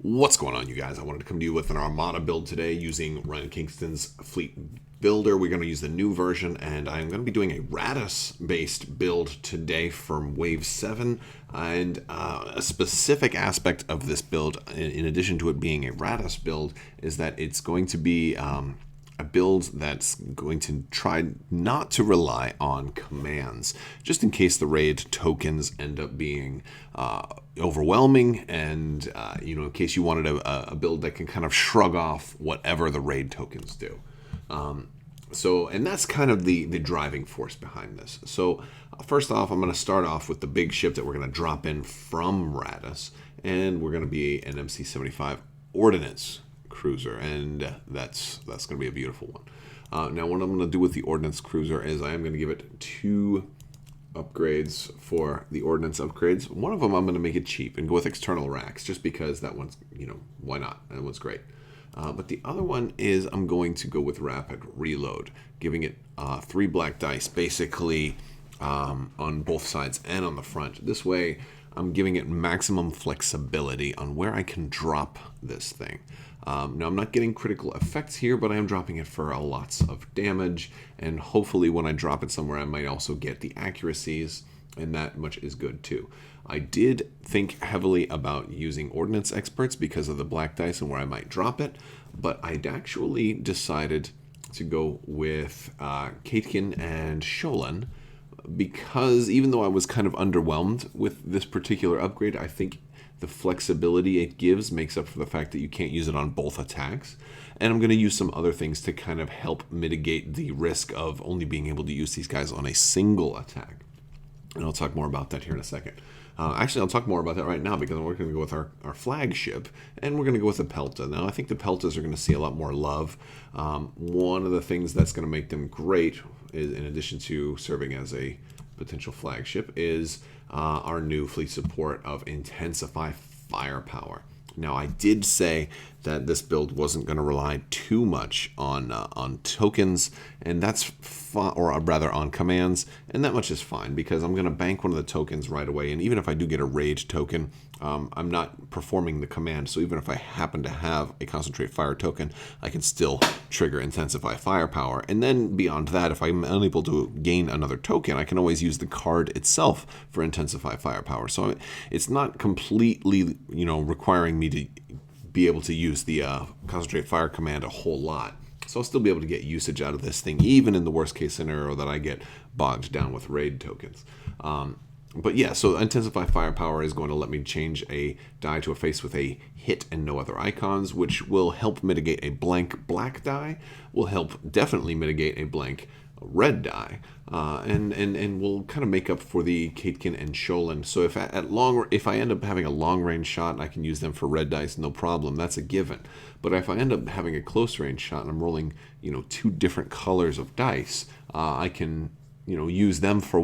What's going on, you guys? I wanted to come to you with an Armada build today using Ryan Kingston's Fleet Builder. We're going to use the new version, and I'm going to be doing a Raddus-based build today from Wave 7. And a specific aspect of this build, in addition to it being a Raddus build, is that it's going to be a build that's going to try not to rely on commands, just in case the raid tokens end up being overwhelming, and in case you wanted a build that can kind of shrug off whatever the raid tokens do. And that's kind of the driving force behind this. So first off, I'm going to start off with the big ship that we're going to drop in from Raddus, and we're going to be an MC-75 Ordnance Cruiser, and that's going to be a beautiful one. Now, what I'm going to do with the Ordnance Cruiser is I am going to give it 2 upgrades for the Ordnance upgrades. One of them I'm going to make it cheap and go with external racks, just because that one's, why not? That one's great. But the other one is I'm going to go with rapid reload, giving it 3 black dice, basically on both sides and on the front. This way, I'm giving it maximum flexibility on where I can drop this thing. Now, I'm not getting critical effects here, but I am dropping it for lots of damage, and hopefully when I drop it somewhere, I might also get the accuracies, and that much is good too. I did think heavily about using Ordnance Experts because of the black dice and where I might drop it, but I'd actually decided to go with Caitkin and Sholan, because even though I was kind of underwhelmed with this particular upgrade, I think the flexibility it gives makes up for the fact that you can't use it on both attacks. And I'm going to use some other things to kind of help mitigate the risk of only being able to use these guys on a single attack. And I'll talk more about that here in a second. Actually, I'll talk more about that right now, because we're going to go with our flagship, and we're going to go with the Pelta. Now, I think the Peltas are going to see a lot more love. One of the things that's going to make them great, is, in addition to serving as a potential flagship, is our new fleet support of Intensify Firepower. Now, I did say that this build wasn't going to rely too much on tokens, and that's or rather on commands, and that much is fine, because I'm going to bank one of the tokens right away, and even if I do get a raid token, I'm not performing the command, so even if I happen to have a Concentrate Fire token, I can still trigger Intensify Firepower. And then beyond that, if I'm unable to gain another token, I can always use the card itself for Intensify Firepower. So it's not completely, requiring me to be able to use the Concentrate Fire command a whole lot. So I'll still be able to get usage out of this thing, even in the worst case scenario that I get bogged down with raid tokens. But yeah, so Intensify Firepower is going to let me change a die to a face with a hit and no other icons, which will help mitigate a blank black die, will help definitely mitigate a blank red die, and will kind of make up for the Caitkin and Sholan. So if I end up having a long range shot, I can use them for red dice, no problem. That's a given. But if I end up having a close range shot and I'm rolling, 2 different colors of dice, I can use them for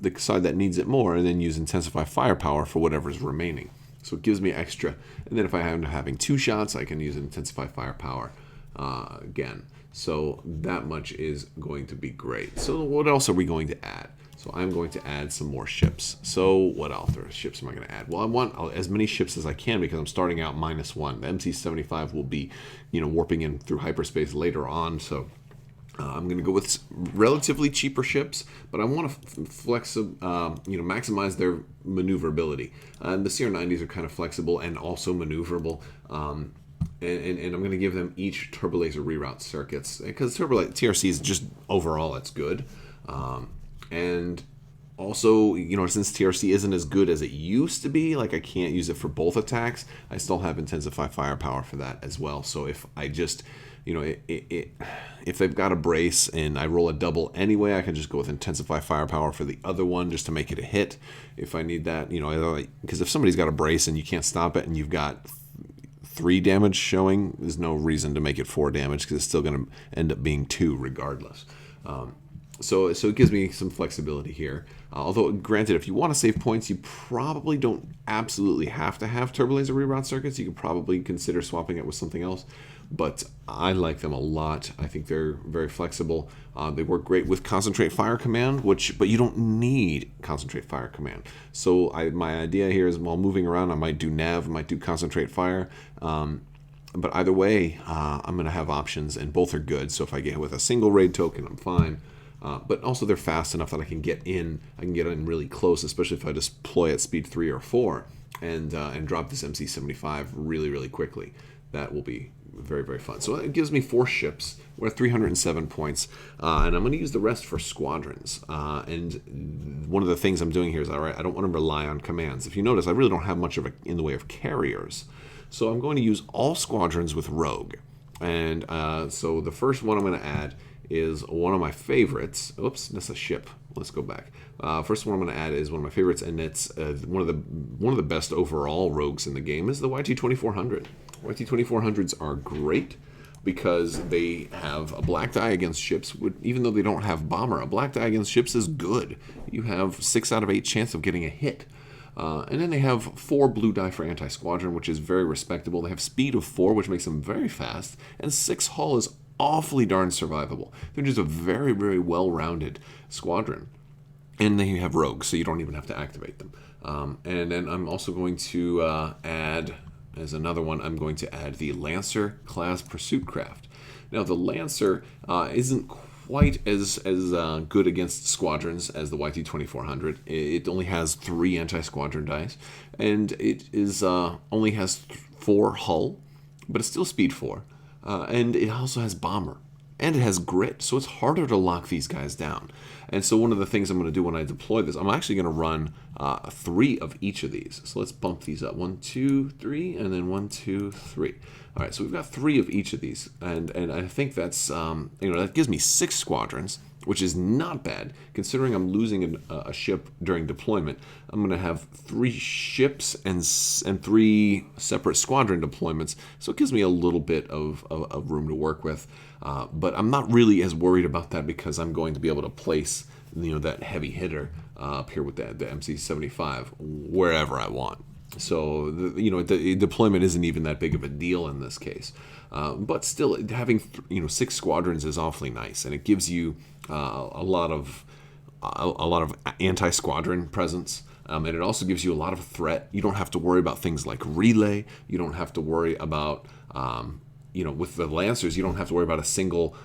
the side that needs it more, and then use Intensify Firepower for whatever's remaining. So it gives me extra. And then if I end up having 2 shots, I can use Intensify Firepower again. So that much is going to be great. So what else are we going to add? So I'm going to add some more ships. So what other ships am I going to add? Well, I want as many ships as I can, because I'm starting out -1. The MC-75 will be, warping in through hyperspace later on. So I'm going to go with relatively cheaper ships, but I want to maximize their maneuverability. The CR-90s are kind of flexible and also maneuverable. And I'm going to give them each turbolaser reroute circuits, because TRC is just overall, it's good. And also, since TRC isn't as good as it used to be, like I can't use it for both attacks, I still have Intensify Firepower for that as well. So if I just, if they've got a brace and I roll a double anyway, I can just go with Intensify Firepower for the other one just to make it a hit if I need that. Because if somebody's got a brace and you can't stop it, and you've got 3 damage showing, there's no reason to make it 4 damage, because it's still going to end up being 2 regardless. So it gives me some flexibility here. Although, granted, if you want to save points, you probably don't absolutely have to have turbolaser reroute circuits. You could probably consider swapping it with something else. But I like them a lot. I think they're very flexible. They work great with concentrate fire command, but you don't need concentrate fire command. So my idea here is while moving around, I might do nav, I might do concentrate fire. But either way, I'm going to have options, and both are good. So if I get hit with a single raid token, I'm fine. But also they're fast enough that I can get in. I can get in really close, especially if I deploy at speed 3 or 4 and drop this MC-75 really, really quickly. That will be very, very fun. So it gives me 4 ships. We're at 307 points, and I'm going to use the rest for squadrons. And one of the things I'm doing here is, all right, I don't want to rely on commands. If you notice, I really don't have much in the way of carriers. So I'm going to use all squadrons with rogue. And so the first one I'm going to add is one of my favorites. Oops, that's a ship. Let's go back. First one I'm going to add is one of my favorites, and it's one of the best overall rogues in the game is the YT-2400. YT-2400s are great because they have a black die against ships. Even though they don't have bomber, a black die against ships is good. You have 6 out of 8 chance of getting a hit. And then they have 4 blue die for anti-squadron, which is very respectable. They have speed of 4, which makes them very fast, and 6 hull is awfully darn survivable. They're just a very, very well-rounded squadron. And they have rogues, so you don't even have to activate them. And then I'm also going to add, as another one, I'm going to add the Lancer class pursuit craft. Now, the Lancer isn't quite as good against squadrons as the YT-2400. It only has 3 anti-squadron dice, and it is only has 4 hull, but it's still speed 4. And it also has bomber, and it has grit, so it's harder to lock these guys down. And so one of the things I'm going to do when I deploy this, I'm actually going to run 3 of each of these. So let's bump these up. 1, 2, 3, and then 1, 2, 3. All right, so we've got 3 of each of these, and I think that's that gives me 6 squadrons, which is not bad considering I'm losing a ship during deployment. I'm going to have 3 ships and 3 separate squadron deployments, so it gives me a little bit of room to work with. But I'm not really as worried about that because I'm going to be able to place that heavy hitter up here with the MC-75 wherever I want. So the deployment isn't even that big of a deal in this case, but still having 6 squadrons is awfully nice, and it gives you a lot of anti-squadron presence, and it also gives you a lot of threat. You don't have to worry about things like relay. You don't have to worry about with the Lancers, you don't have to worry about a single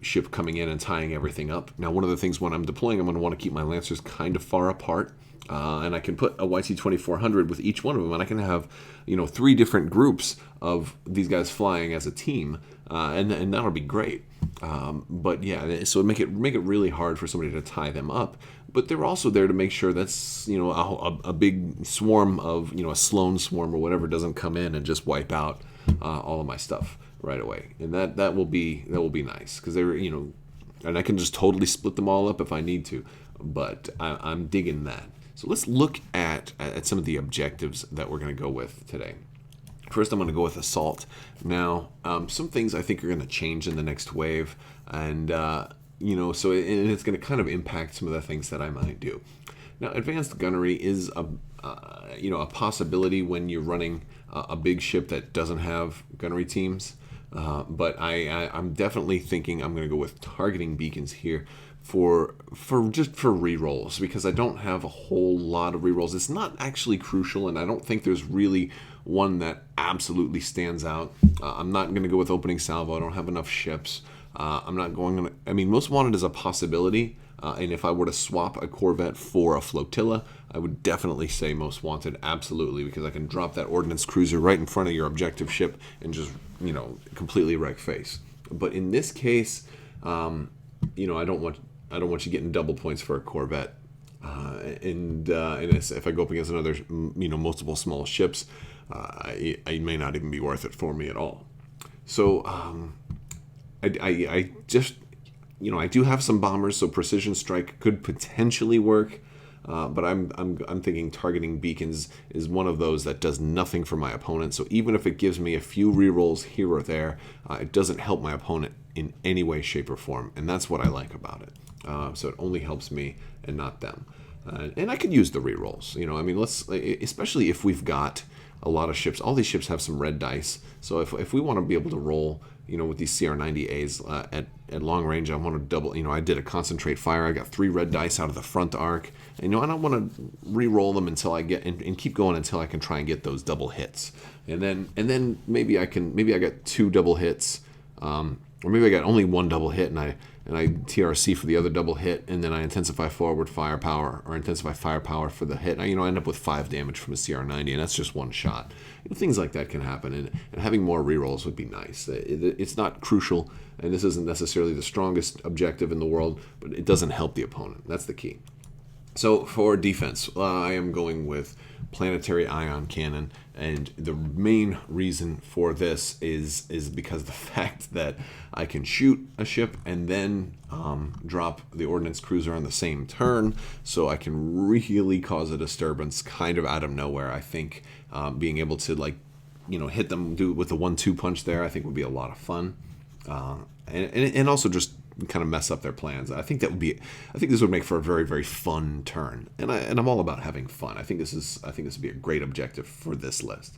ship coming in and tying everything up. Now, one of the things when I'm deploying, I'm going to want to keep my Lancers kind of far apart. And I can put a YT-2400 with each one of them, and I can have 3 different groups of these guys flying as a team, and that'll be great. But yeah, so make it really hard for somebody to tie them up. But they're also there to make sure that's a big swarm of a Sloan swarm or whatever doesn't come in and just wipe out all of my stuff right away, and that will be nice because they're and I can just totally split them all up if I need to. But I'm digging that. So let's look at some of the objectives that we're going to go with today. First, I'm going to go with assault. Now, some things I think are going to change in the next wave, and so it's going to kind of impact some of the things that I might do. Now, advanced gunnery is a possibility when you're running a big ship that doesn't have gunnery teams, but I'm definitely thinking I'm going to go with targeting beacons here. For rerolls, because I don't have a whole lot of rerolls. It's not actually crucial, and I don't think there's really one that absolutely stands out. I'm not going to go with opening salvo. I don't have enough ships. I'm not going to. I mean, most wanted is a possibility, and if I were to swap a corvette for a flotilla, I would definitely say most wanted, absolutely, because I can drop that ordnance cruiser right in front of your objective ship and just completely wreck face. But in this case, I don't want you getting double points for a corvette, and if I go up against another, multiple small ships, it may not even be worth it for me at all. So I just I do have some bombers, so precision strike could potentially work, but I'm thinking targeting beacons is one of those that does nothing for my opponent. So even if it gives me a few rerolls here or there, it doesn't help my opponent in any way, shape, or form, and that's what I like about it. so it only helps me and not them. And I could use the rerolls. I mean, especially if we've got a lot of ships. All these ships have some red dice, so if we want to be able to roll, with these CR90As at long range, I want to double. I did a concentrate fire. I got 3 red dice out of the front arc. And, I don't want to re-roll them until I get and keep going until I can try and get those double hits. And then maybe I got 2 double hits, or maybe I got only 1 double hit, and I TRC for the other double hit, and then I intensify forward firepower or intensify firepower for the hit. I end up with 5 damage from a CR90, and that's just 1 shot. Things like that can happen, and having more rerolls would be nice. It's not crucial, and this isn't necessarily the strongest objective in the world, but it doesn't help the opponent. That's the key. So for defense, I am going with planetary ion cannon, and the main reason for this is because of the fact that I can shoot a ship and then drop the ordnance cruiser on the same turn, so I can really cause a disturbance kind of out of nowhere. I think being able to hit them with a 1-2 punch there, I think would be a lot of fun, and also just kind of mess up their plans. I think this would make for a very, very fun turn, and I'm all about having fun. I think this would be a great objective for this list.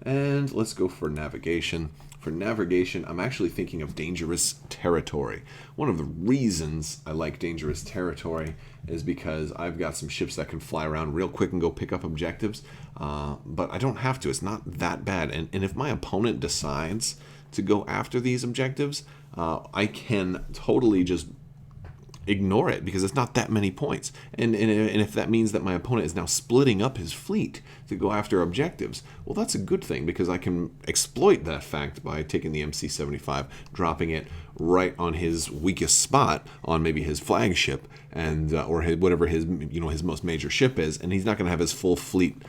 And let's go for navigation. For navigation, I'm actually thinking of dangerous territory. One of the reasons I like dangerous territory is because I've got some ships that can fly around real quick and go pick up objectives, but I don't have to. It's not that bad, and if my opponent decides to go after these objectives, I can totally just ignore it because it's not that many points. And if that means that my opponent is now splitting up his fleet to go after objectives, well, that's a good thing because I can exploit that fact by taking the MC-75, dropping it right on his weakest spot on maybe his flagship and or whatever his most major ship is, and he's not going to have his full fleet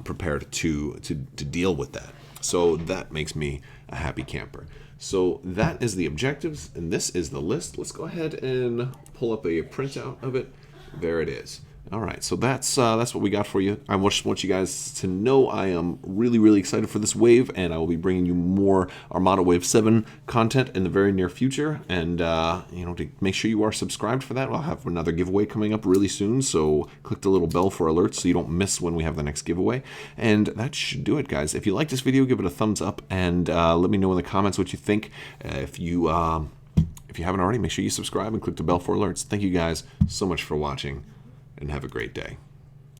prepared to deal with that. So that makes me a happy camper. So that is the objectives, and this is the list. Let's go ahead and pull up a printout of it. There it is. All right, so that's what we got for you. I just want you guys to know I am really, really excited for this wave, and I will be bringing you more Armada Wave 7 content in the very near future. And to make sure you are subscribed for that, I'll have another giveaway coming up really soon. So click the little bell for alerts so you don't miss when we have the next giveaway. And that should do it, guys. If you like this video, give it a thumbs up, and let me know in the comments what you think. If you haven't already, make sure you subscribe and click the bell for alerts. Thank you guys so much for watching, and have a great day.